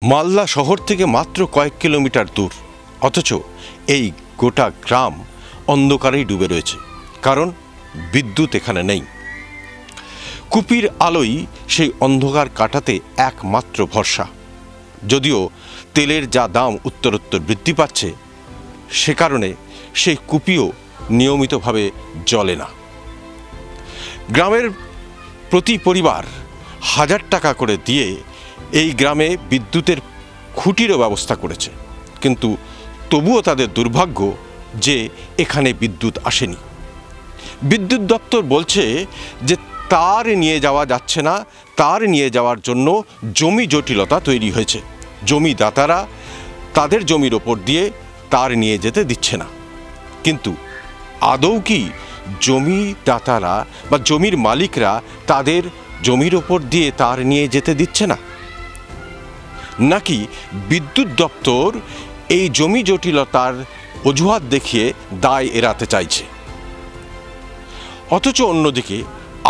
মালদা শহর থেকে মাত্র কয়েক কিলোমিটার দূর, অথচ এই গোটা গ্রাম অন্ধকারেই ডুবে রয়েছে, কারণ বিদ্যুৎ এখানে নেই। কুপির আলোই সেই অন্ধকার কাটাতে একমাত্র ভরসা। যদিও তেলের যা দাম উত্তরোত্তর বৃদ্ধি পাচ্ছে, সে কারণে সেই কুপিও নিয়মিতভাবে জ্বলে না। গ্রামের প্রতি পরিবার 1000 টাকা করে দিয়ে এই গ্রামে বিদ্যুতের খুঁটিরও ব্যবস্থা করেছে, কিন্তু তবুও তাদের দুর্ভাগ্য যে এখানে বিদ্যুৎ আসেনি। বিদ্যুৎ দপ্তর বলছে যে তার নিয়ে যাওয়া যাচ্ছে না, তার নিয়ে যাওয়ার জন্য জমি জটিলতা তৈরি হয়েছে। জমিদাতারা তাদের জমির ওপর দিয়ে তার নিয়ে যেতে দিচ্ছে না। কিন্তু আদৌ কি জমিদাতারা বা জমির মালিকরা তাদের জমির ওপর দিয়ে তার নিয়ে যেতে দিচ্ছে না, নাকি বিদ্যুৎ দপ্তর এই জমি জটিলতার অজুহাত দেখিয়ে দায় এড়াতে চাইছে? অথচ অন্যদিকে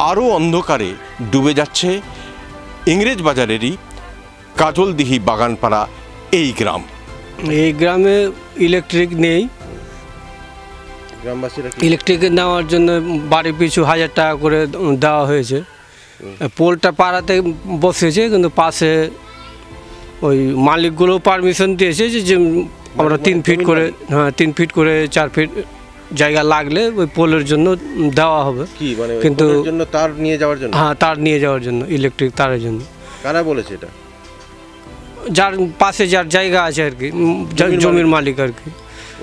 আরও অন্ধকারে ডুবে যাচ্ছে ইংরেজ বাজারেরই কাজলদিহি বাগানপাড়া এই গ্রাম। এই গ্রামে ইলেকট্রিক নেই। গ্রামবাসীরা ইলেকট্রিক নেওয়ার জন্য বাড়ি পিছু 1000 টাকা করে দেওয়া হয়েছে। পোলটা পাড়াতে বসেছে, কিন্তু পাশে ওই মালিকগুলো পারমিশন দিয়েছে যে আমরা 3 ফিট করে 3 ফিট করে 4 ফিট জায়গা লাগলে ওই পোলের জন্য দেওয়া হবে। কিন্তু তার নিয়ে যাওয়ার জন্য, হ্যাঁ, তার নিয়ে যাওয়ার জন্য, ইলেকট্রিক তারের জন্য। কারা বলেছে এটা? যার পাশে যার জায়গা আছে আর কি, জমির মালিক আর কি।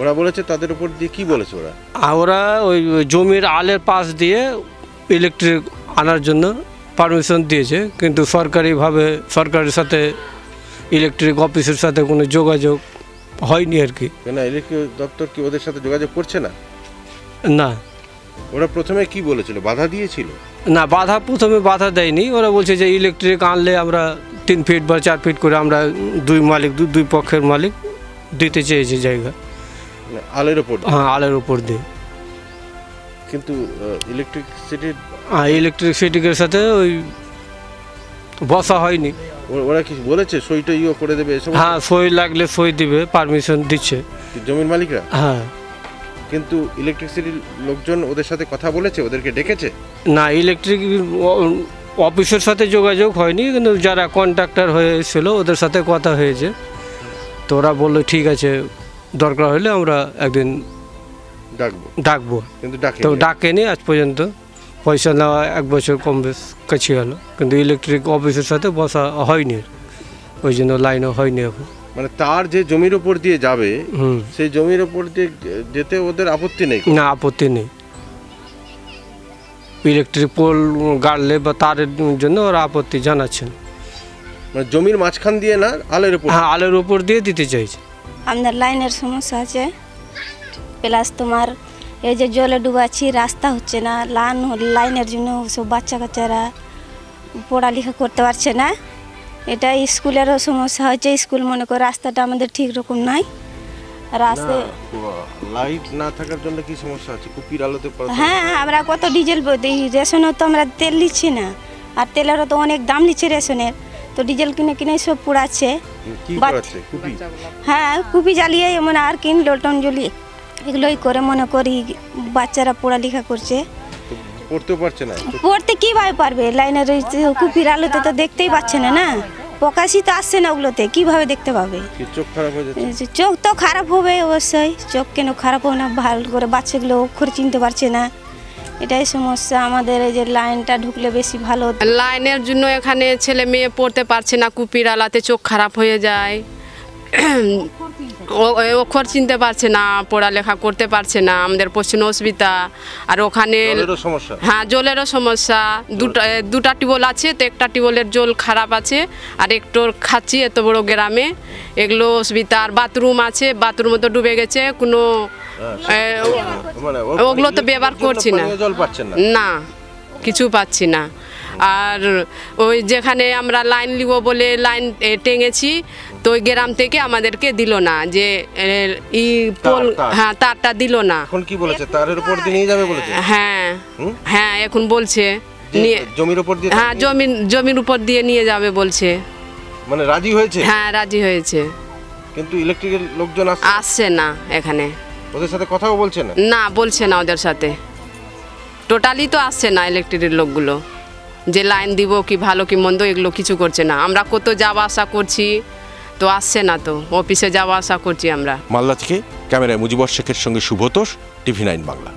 ওরা বলেছে তাদের উপর দিয়ে কি বলেছে ওরা? ওরা ওই জমির আলের পাশ দিয়ে ইলেকট্রিক আনার জন্য পারমিশন দিয়েছে, কিন্তু সরকারিভাবে সরকারের সাথে ইলেকট্রিক অফিসের সাথে কোনো যোগাযোগ হয়নি আর কি। কেন ইলেকট্রিক দপ্তর কি ওদের সাথে যোগাযোগ করছে না? না। ওরা প্রথমে কি বলেছিল, বাধা দিয়েছিল? না, প্রথমে বাধা দেয়নি। ওরা বলছে যে ইলেকট্রিক আনলে আমরা 3 ফিট বা 4 ফিট করে আমরা দুই পক্ষের মালিক দিতে চেয়েছি জায়গা আলের উপর। হ্যাঁ, আলের উপর দিয়ে। কিন্তু ইলেকট্রিসিটির সাথে ওই বসা হয়নি। ওরা কি বলেছে সইটা করে দেবে? হ্যাঁ, সই লাগলে সই দিবে, পারমিশন দিচ্ছে জমির মালিকরা। হ্যাঁ, কিন্তু ইলেকট্রিসিটির লোকজন ওদের সাথে কথা বলেছে, ওদেরকে ডেকেছে? না, ইলেকট্রিক অফিসের সাথে যোগাযোগ হয়নি, কিন্তু যারা কন্ট্রাক্টর হয়েছিল ওদের সাথে কথা হয়েছে। তো ওরা বললো ঠিক আছে, দরকার হলে আমরা একদিন ডাকবো। কিন্তু ডাকেনি আজ পর্যন্ত। পয়সা নেওয়া 1 বছর কম বেশ কাছে গেল, কিন্তু ইলেকট্রিক অফিসের সাথে বসা হয়নি, ওই জন্য লাইনও হয়নি এখন। মানে তার যে জমির উপর দিয়ে যাবে, সেই জমির উপর দিয়ে যেতে ওদের আপত্তি নেই? না, আপত্তি নেই। ইলেকট্রিক পোল গাড়লে বা তারের জন্য ওরা আপত্তি জানাচ্ছেন। মানে জমির মাঝখান দিয়ে না, আলের উপর? হ্যাঁ, আলের উপর দিয়ে দিতে চাইছে। আমাদের লাইনের সমস্যা আছে, প্লাস তোমার এই যে জলে ডুবাচ্ছি, রাস্তা হচ্ছে না। লাইনের জন্য সব বাচ্চা কাচ্চারা পড়ালেখা করতে পারছে না। এটা স্কুলেরও সমস্যা হচ্ছে। স্কুল মনে করো রাস্তাটা আমাদের ঠিক রকম নাই। রাস্তায় লাইট না থাকার জন্য কি সমস্যা আছে? কুপির আলোতে? হ্যাঁ, আমরা কত ডিজেল রেশনও তো আমরা তেল নিচ্ছি না, আর তেলেরও তো অনেক দাম নিচ্ছে রেশনের। তো ডিজেল কিনে সব পুড়াচ্ছে। হ্যাঁ, কুপি জ্বালিয়ে মানে আর কিন লটন জ্বলিয়ে এগুলোই করে মনে করি বাচ্চারা পড়ালেখা করছে। পড়তেও পারছে না। পড়তে কীভাবে পারবে? লাইনের কুপির আলোতে তো দেখতেই পাচ্ছে না, না প্রকাশই তো আসছে না ওগুলোতে, কীভাবে দেখতে পাবে? চোখ খারাপ হয়ে যাচ্ছে। চোখ তো খারাপ হবে অবশ্যই, চোখ কেন খারাপ হবে না? ভালো করে বাচ্চাগুলো অক্ষর চিনতে পারছে না, এটাই সমস্যা আমাদের। এই যে লাইনটা ঢুকলে বেশি ভালো। লাইনের জন্য এখানে ছেলে মেয়ে পড়তে পারছে না, কুপির আলাতে চোখ খারাপ হয়ে যায়, অক্ষর চিনতে পারছে না, পড়ালেখা করতে পারছে না, আমাদের প্রচুর অসুবিধা। আর ওখানে হ্যাঁ, জলেরও সমস্যা। দুটা টিউবওয়েল আছে, তো একটা টিউবওয়েলের জল খারাপ আছে, আর একটু খাচ্ছি এত বড় গ্রামে, এগুলো অসুবিধা। আর বাথরুম আছে, বাথরুমও তো ডুবে গেছে, কোনো ওগুলো তো ব্যবহার করছি না, না কিছু পাচ্ছি না। আর ওই যেখানে আমরা লাইন নিব বলে লাইন টেঙেছি, তো ওই গ্রাম থেকে আমাদেরকে দিল না, যে পোল, হ্যাঁ তারটা দিল না। এখন কি বলেছে, তারের উপর দিয়ে নিয়ে যাবে বলেছে? হ্যাঁ হ্যাঁ, এখন বলছে জমির উপর দিয়ে, হ্যাঁ জমির উপর দিয়ে নিয়ে যাবে বলছে। মানে রাজি হয়েছে? হ্যাঁ রাজি হয়েছে, কিন্তু ইলেকট্রিকের লোকজন আসছে না এখানে, ওদের সাথে কথাও বলছে না? না বলছে না, ওদের সাথে টোটালি তো আসছে না ইলেকট্রিকের লোকগুলো, যে লাইন দিব কি ভালো কি মন্দ এগুলো কিছু করছে না। আমরা কত যাওয়া আসা করছি, তো আসছে না, তো অফিসে যাওয়া আসা করছি আমরা। মালদা থেকে ক্যামেরায় মুজিবর শেখের সঙ্গে শুভতোষ, TV9 বাংলা।